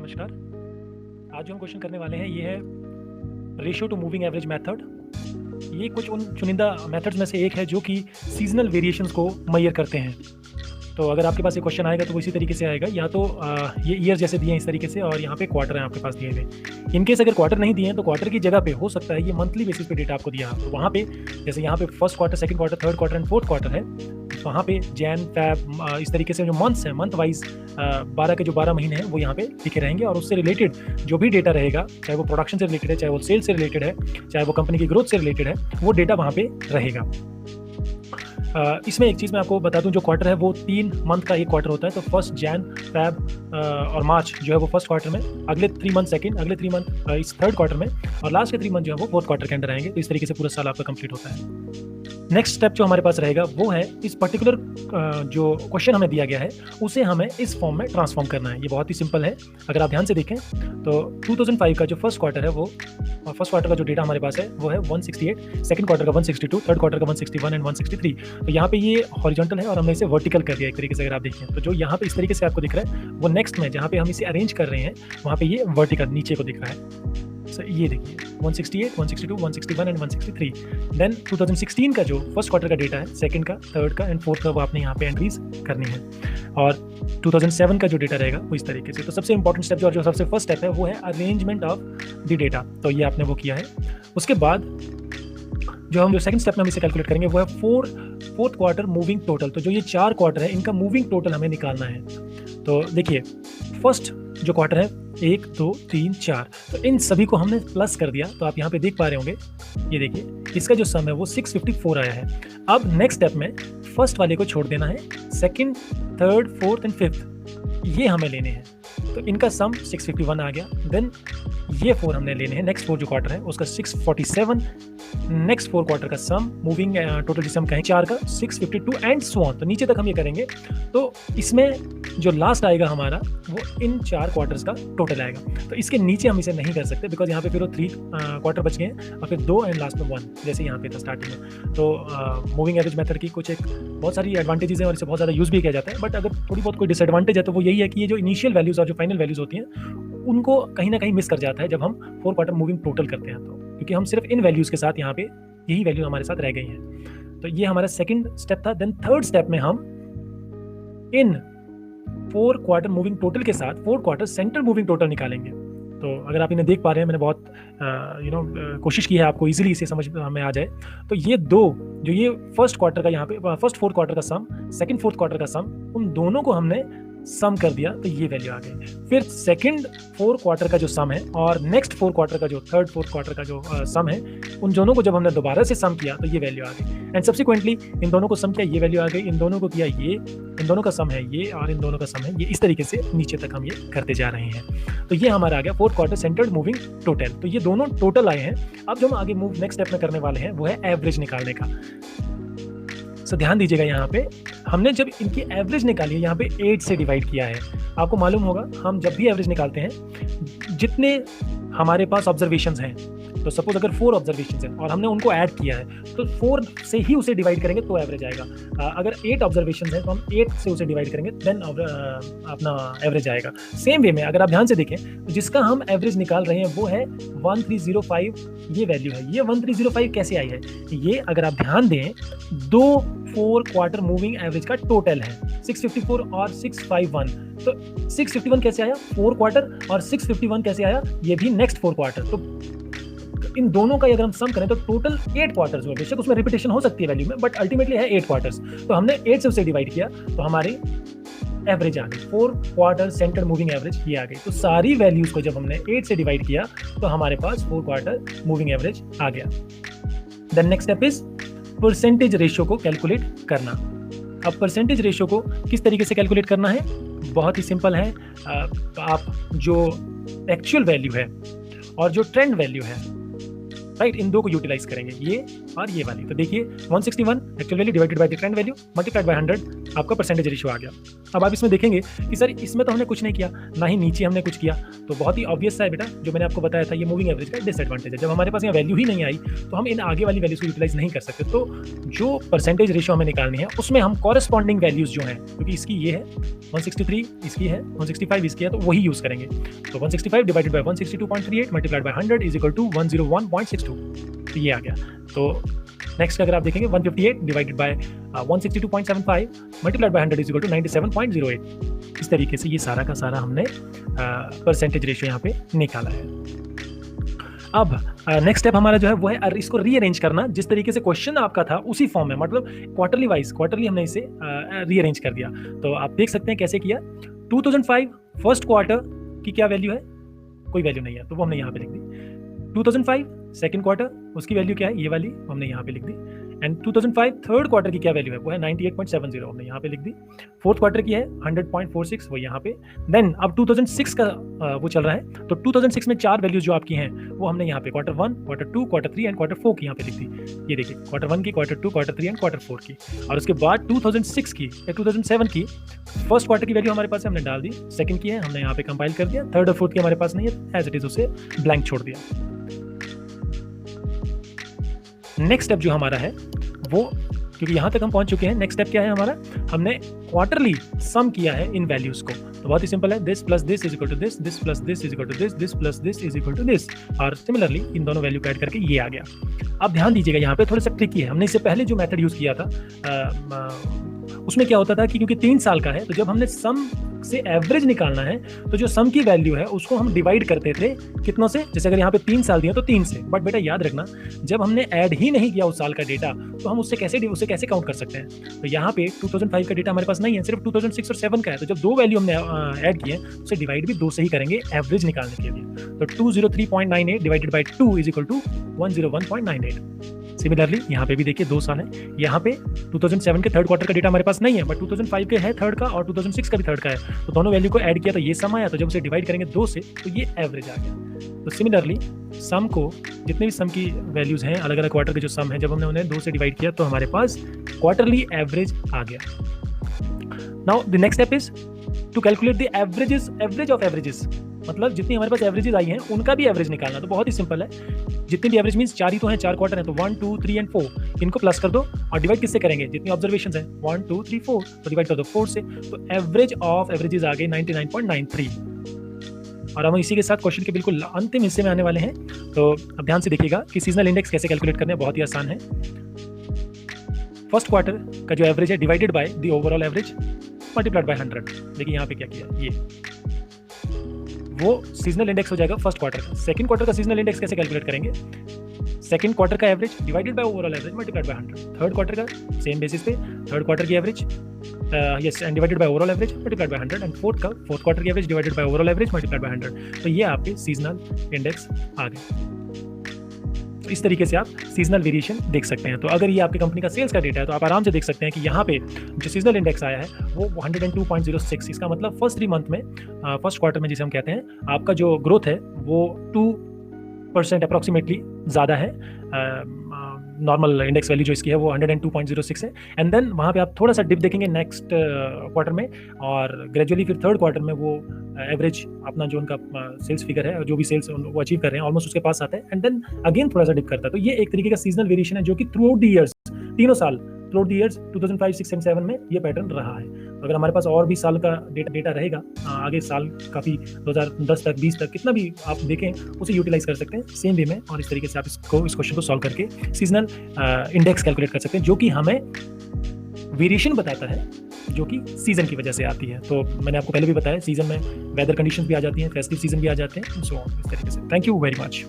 नमस्कार। आज जो हम क्वेश्चन करने वाले हैं ये है ratio two moving average method. ये कुछ उन चुनिंदा मेथड्स में से एक है जो कि सीजनल वेरिएशंस को मेजर करते हैं। तो अगर आपके पास ये क्वेश्चन आएगा तो वो इसी तरीके से आएगा, या तो ये ईयर जैसे दिए हैं इस तरीके से, और यहाँ पे क्वार्टर हैं आपके पास दिए हुए। इनकेस अगर क्वार्टर नहीं दिए हैं तो क्वार्टर की जगह पे हो सकता है ये मंथली बेसिस पे डेटा आपको दिया, तो वहाँ पे जैसे यहाँ पे first quarter, second quarter, third quarter and fourth quarter है, वहाँ पे जैन, फैब, इस तरीके से जो मंथ्स हैं, मंथ वाइज 12 के जो 12 महीने हैं वो यहाँ पे लिखे रहेंगे, और उससे रिलेटेड जो भी डेटा रहेगा, चाहे वो प्रोडक्शन से रिलेटेड है, चाहे वो सेल्स से रिलेटेड है, चाहे वो कंपनी की ग्रोथ से रिलेटेड है, वो डेटा वहाँ पे रहेगा। इसमें एक चीज़ मैं आपको बता दूं, जो क्वार्टर है वो 3 मंथ का एक क्वार्टर होता है। तो फर्स्ट जैन, फैब और मार्च जो है वो फर्स्ट क्वार्टर में, अगले 3 मंथ सेकंड, अगले 3 मंथ इस थर्ड क्वार्टर में, और लास्ट के 3 मंथ जो है वो फोर्थ क्वार्टर के अंदर आएंगे। तो इस तरीके से पूरा साल आपका कंप्लीट होता है। नेक्स्ट स्टेप जो हमारे पास रहेगा वो है इस पर्टिकुलर जो क्वेश्चन हमें दिया गया है उसे हमें इस फॉर्म में ट्रांसफॉर्म करना है। ये बहुत ही सिंपल है। अगर आप ध्यान से देखें तो 2005 का जो फर्स्ट क्वार्टर है वो फर्स्ट क्वार्टर का जो डेटा हमारे पास है वो है 168, सेकंड क्वार्टर का 162, थर्ड क्वार्टर का 161 एंड 163। तो यहाँ पे ये हॉरिजॉन्टल है और हमने इसे वर्टिकल कर दिया एक तरीके से। अगर आप देखें तो जो यहाँ पे इस तरीके से आपको दिख रहा है वो नेक्स्ट में जहाँ पे हम इसे अरेंज कर रहे हैं वहाँ पे ये वर्टिकल नीचे को दिख रहा है। So, ये देखिए 168, 162, 161 एंड 163। देन 2016 का जो फर्स्ट क्वार्टर का डेटा है, सेकंड का, थर्ड का एंड फोर्थ का, वो आपने यहाँ पे एंट्रीज करनी है। और 2007 का जो डेटा रहेगा वो इस तरीके से। तो सबसे इंपॉर्टेंट स्टेप जो सबसे फर्स्ट स्टेप है वो है अरेंजमेंट ऑफ द डेटा। तो ये आपने वो किया है। उसके बाद जो सेकंड स्टेप में हम इसे कैलकुलेट करेंगे वो है फोर्थ क्वार्टर मूविंग टोटल। तो जो ये 4 क्वार्टर है इनका मूविंग टोटल हमें निकालना है। तो देखिए फर्स्ट जो क्वार्टर है 1, 2, 3, 4, तो इन सभी को हमने प्लस कर दिया। तो आप यहाँ पे देख पा रहे होंगे, ये देखिए इसका जो सम है वो 654 आया है। अब नेक्स्ट स्टेप में फर्स्ट वाले को छोड़ देना है, second, third, fourth and fifth ये हमें लेने हैं। तो इनका सम 651 आ गया। देन ये 4 हमने लेने हैं, नेक्स्ट 4 जो क्वार्टर है उसका 647, नेक्स्ट 4 क्वार्टर का सम मूविंग टोटल जिसे हम कहें 4 का 652 एंड सो ऑन। तो नीचे तक हम ये करेंगे। तो इसमें जो लास्ट आएगा हमारा वो इन 4 क्वार्टर्स का टोटल आएगा। तो इसके नीचे हम इसे नहीं कर सकते बिकॉज यहाँ पे फिर वो 3 क्वार्टर बच गए हैं और फिर 2 एंड लास्ट में 1 जैसे यहाँ पे था स्टार्टिंग में। तो मूविंग एवरेज मेथड की कुछ एक बहुत सारी एडवांटेजेस हैं और इसे बहुत ज़्यादा यूज़ भी किया जाता है। बट अगर थोड़ी बहुत कोई डिसएडवांटेज है तो वो यही है कि ये जो इनिशियल वैल्यूज़ और जो फाइनल वैल्यूज़ होती हैं उनको कहीं ना कहीं मिस कर जाता है जब हम 4 क्वार्टर मूविंग टोटल करते हैं। तो क्योंकि हम सिर्फ इन वैल्यूज़ के साथ यहाँ पे यही वैल्यू हमारे साथ रह गई हैं। तो ये हमारा सेकंड स्टेप था। देन थर्ड स्टेप में हम इन 4 क्वार्टर मूविंग टोटल के साथ 4 क्वार्टर सेंटर मूविंग टोटल निकालेंगे। तो अगर आप इन्हें देख पा रहे हैं, मैंने बहुत कोशिश की है आपको इजीली इसे समझ में आ जाए। तो ये 2 जो ये फर्स्ट क्वार्टर का यहाँ पे फर्स्ट 4 क्वार्टर का सम, सेकंड 4th क्वार्टर का सम, उन दोनों को हमने सम कर दिया तो ये वैल्यू आ गई। फिर सेकंड 4 क्वार्टर का जो सम है और नेक्स्ट 4 क्वार्टर का जो थर्ड 4th क्वार्टर का जो सम है, उन दोनों को जब हमने दोबारा से सम किया तो ये वैल्यू आ गई। एंड सब्सिक्वेंटली इन दोनों को सम किया, ये वैल्यू आ गई। इन दोनों को किया ये, इन दोनों का सम है ये, और इन दोनों का सम है ये। इस तरीके से नीचे तक हम ये करते जा रहे हैं। तो ये हमारा आ गया 4th quarter centred moving total. तो ये दोनों टोटल आए हैं। अब जो हम आगे मूव नेक्स्ट स्टेप में करने वाले हैं वो है एवरेज निकालने का। तो ध्यान दीजिएगा, यहाँ पे हमने जब इनकी एवरेज निकाली है यहाँ पे 8 से डिवाइड किया है। आपको मालूम होगा हम जब भी एवरेज निकालते हैं जितने हमारे पास ऑब्जर्वेशंस हैं, तो सपोज अगर 4 ऑब्जर्वेशंस हैं और हमने उनको ऐड किया है तो 4 से ही उसे डिवाइड करेंगे तो एवरेज आएगा। अगर 8 ऑब्जर्वेशंस हैं तो हम 8 से उसे डिवाइड करेंगे देन अपना एवरेज आएगा। सेम वे में अगर आप ध्यान से देखें तो जिसका हम एवरेज निकाल रहे हैं वो है 1305, ये वैल्यू है। ये 1305 कैसे आई है? ये अगर आप ध्यान दें 2 4 क्वार्टर मूविंग एवरेज का टोटल है 654 और 651। तो 651 कैसे आया? 4 क्वार्टर, और 651 कैसे आया? ये भी नेक्स्ट 4 क्वार्टर। तो इन दोनों का अगर हम सम करें तो टोटल 8 क्वार्टर्स हुए। बेशक उसमें रिपीटेशन हो सकती है वैल्यू में, बट अल्टीमेटली है 8 क्वार्टर्स। तो हमने 8 से उसे डिवाइड किया तो हमारी एवरेज आ गई 4 क्वार्टर सेंटर मूविंग एवरेज ये आ गई। तो सारी वैल्यूज को जब हमने 8 से डिवाइड किया तो हमारे पास 4 क्वार्टर मूविंग एवरेज आ गया। Then next step is percentage ratio को कैलकुलेट करना। अब परसेंटेज रेशियो को किस तरीके से कैलकुलेट करना है? बहुत ही सिंपल है। आप जो एक्चुअल वैल्यू है और जो ट्रेंड वैल्यू है, राइट, इन दो को यूटिलाइज करेंगे, ये और ये वाली। तो देखिए 161 actual value divided by the trend value multiplied by 100 आपका परसेंटेज रेशियो आ गया। अब आप इसमें देखेंगे कि सर इसमें तो हमने कुछ नहीं किया, ना ही नीचे हमने कुछ किया, तो बहुत ही ऑब्वियस सा है बेटा, जो मैंने आपको बताया था, ये मूविंग एवरेज का डिसएडवांटेज है। जब हमारे पास यहाँ वैल्यू ही नहीं आई तो हम इन आगे वाली वैल्यूज को यूटिलाइज नहीं कर सकते। तो जो परसेंटेज रेशियो हमें निकालनी है उसमें हम कॉरेस्पॉन्डिंग वैल्यूज जो हैं, क्योंकि इसकी ये है 163, इसकी है 165, इसकी है, तो वही यूज करेंगे। तो 165 divided by 162.38 multiplied by 100 is equal to 101.62, तो ये आ गया। तो नेक्स्ट अगर आप देखेंगे 158 divided by 162.75 multiplied by 100 is equal to 97.08। इस तरीके से ये सारा का सारा हमने परसेंटेज रेशियो यहाँ पे निकाला है। अब नेक्स्ट स्टेप हमारा जो है वो है इसको रीअरेंज करना, जिस तरीके से क्वेश्चन आपका था उसी फॉर्म में, मतलब क्वार्टरली हमने इसे रीअरेंज कर दिया। तो आप देख सकते हैं कैसे किया। 2005 फर्स्ट क्वार्टर की क्या वैल्यू है, कोई वैल्यू नहीं है, तो वो हमने यहाँ पे लिख दी। 2005 सेकंड क्वार्टर, उसकी वैल्यू क्या है, ये वाली हमने यहाँ पे लिख दी। एंड 2005 थर्ड क्वार्टर की क्या वैल्यू है, वो है 98.70, हमने यहाँ पे लिख दी। फोर्थ क्वार्टर की है 100.46, वो यहाँ पे। देन अब 2006 का वो चल रहा है, तो 2006 में 4 वैल्यूज जो आपकी हैं वो हमने यहाँ पे quarter 1, quarter 2, quarter 3 and quarter 4 की यहाँ पे लिख दी। ये देखिए क्वार्टर 1 की, क्वार्टर 2, क्वार्टर 3 एंड क्वार्टर 4 की। और उसके बाद 2006 की या 2007 की फर्स्ट क्वार्टर की वैल्यू हमारे पास हमने डाल दी, सेकंड की है हमने यहाँ पे कंपाइल कर दिया, थर्ड और फोर्थ की हमारे पास नहीं है, एज इट इज उसे ब्लैंक छोड़ दिया। नेक्स्ट स्टेप जो हमारा है वो, क्योंकि यहाँ तक हम पहुंच चुके हैं, नेक्स्ट स्टेप क्या है हमारा, हमने क्वार्टरली सम किया है इन वैल्यूज को। तो बहुत ही सिंपल है, this plus this is equal to this, this plus this is equal to this, this plus this is equal to this, और सिमिलरली इन दोनों वैल्यू को ऐड करके ये आ गया। अब ध्यान दीजिएगा, यहाँ पे थोड़ा सा ट्रिकी है। हमने इससे पहले जो मेथड यूज किया था उसमें क्या होता था कि क्योंकि 3 साल का है, तो जब हमने सम से एवरेज निकालना है तो जो सम की वैल्यू है उसको हम डिवाइड करते थे कितनों से, जैसे अगर यहाँ पे 3 साल दिए तो 3 से। बट बेटा याद रखना, जब हमने ऐड ही नहीं किया उस साल का डेटा तो हम उसे कैसे काउंट कर सकते हैं। तो यहाँ पे 2005 का डेटा हमारे पास नहीं है, सिर्फ 2006 और 7 का है। तो जब 2 वैल्यू हमने ऐड किए उसे डिवाइड भी 2 से ही करेंगे एवरेज निकालने के लिए। तो 203.98 divided by 2 is equal to 101.98। Similarly यहाँ पे भी देखिए 2 साल है, यहाँ पे 2007 के थर्ड क्वार्टर का डेटा हमारे पास नहीं है, बट 2005 के है थर्ड का और 2006 का भी थर्ड का है। तो दोनों वैल्यू को ऐड किया तो ये सम आया, तो जब उसे डिवाइड करेंगे 2 से तो ये एवरेज आ गया। तो सिमिलरली सम को, जितने भी सम की वैल्यूज हैं अलग अलग क्वार्टर के जो सम है, जब हमने उन्हें 2 से डिवाइड किया तो हमारे पास क्वार्टरली एवरेज आ गया। Now the next step is to calculate the average of averages, मतलब जितनी हमारे पास एवरेजेस आई हैं उनका भी एवरेज निकालना। तो बहुत ही सिंपल है, जितनी भी एवरेज मींस 4 ही तो हैं, 4 क्वार्टर हैं, तो 1, 2, 3 एंड 4 इनको प्लस कर दो और डिवाइड किससे करेंगे, जितनी ऑब्जर्वेशंस हैं 1, 2, 3, 4 तो डिवाइड कर दो 4 से। तो एवरेज ऑफ एवरेजेस आ गए 99.93। और हम इसी के साथ क्वेश्चन के बिल्कुल अंतिम हिस्से में आने वाले हैं। तो अब ध्यान से देखिएगा कि सीजनल इंडेक्स कैसे कैलकुलेट करने हैं, बहुत ही आसान है। फर्स्ट क्वार्टर का जो एवरेज है divided by the overall average multiplied by 100। देखिए यहाँ पे क्या किया, ये वो सीजनल इंडेक्स हो जाएगा फर्स्ट क्वार्टर का। सेकंड क्वार्टर का सीजनल इंडेक्स कैसे कैलकुलेट करेंगे, सेकंड क्वार्टर का average divided by overall average multiplied by 100। Third quarter का सेम बेसिस पे थर्ड क्वार्टर की average yes and divided by overall average multiplied by 100 and fourth quarter की average divided by overall average multiplied by 100। तो ये आपके seasonal index आ गए। तो इस तरीके से आप सीजनल वेरिएशन देख सकते हैं। तो अगर ये आपकी कंपनी का सेल्स का डेटा है तो आप आराम से देख सकते हैं कि यहाँ पे जो सीजनल इंडेक्स आया है वो 102.06, इसका मतलब फर्स्ट 3 मंथ में, फर्स्ट क्वार्टर में जिसे हम कहते हैं, आपका जो ग्रोथ है वो 2% अप्रॉक्सीमेटली ज़्यादा है। नॉर्मल इंडेक्स वैल्यू जो इसकी है वो 102.06 है। एंड देन वहाँ पे आप थोड़ा सा डिप देखेंगे नेक्स्ट क्वार्टर में, और ग्रेजुअली फिर थर्ड क्वार्टर में वो एवरेज अपना जो उनका सेल्स फिगर है, जो भी सेल्स वो अचीव कर रहे हैं, ऑलमोस्ट उसके पास आता है। एंड देन अगेन थोड़ा सा डिप करता है। तो ये एक तरीके का सीजनल वेरिएशन है जो कि थ्रू आउट द ईयर्स, तीनों साल through out the years 2005, 6 and 7 में ये पैटर्न रहा है। अगर हमारे पास और भी साल का डेटा रहेगा, आगे साल काफ़ी 2010 तक, 20 तक, कितना भी आप देखें उसे यूटिलाइज कर सकते हैं सेम वे में। और इस तरीके से आप इस क्वेश्चन को सॉल्व करके सीजनल इंडेक्स कैलकुलेट कर सकते हैं, जो कि हमें वेरिएशन बताता है जो कि सीजन की वजह से आती है। तो मैंने आपको पहले भी बताया, सीजन में वेदर कंडीशंस भी आ जाती हैं, फेस्टिव सीजन भी आ जाते हैं, सो इस तरीके से। Thank you very much.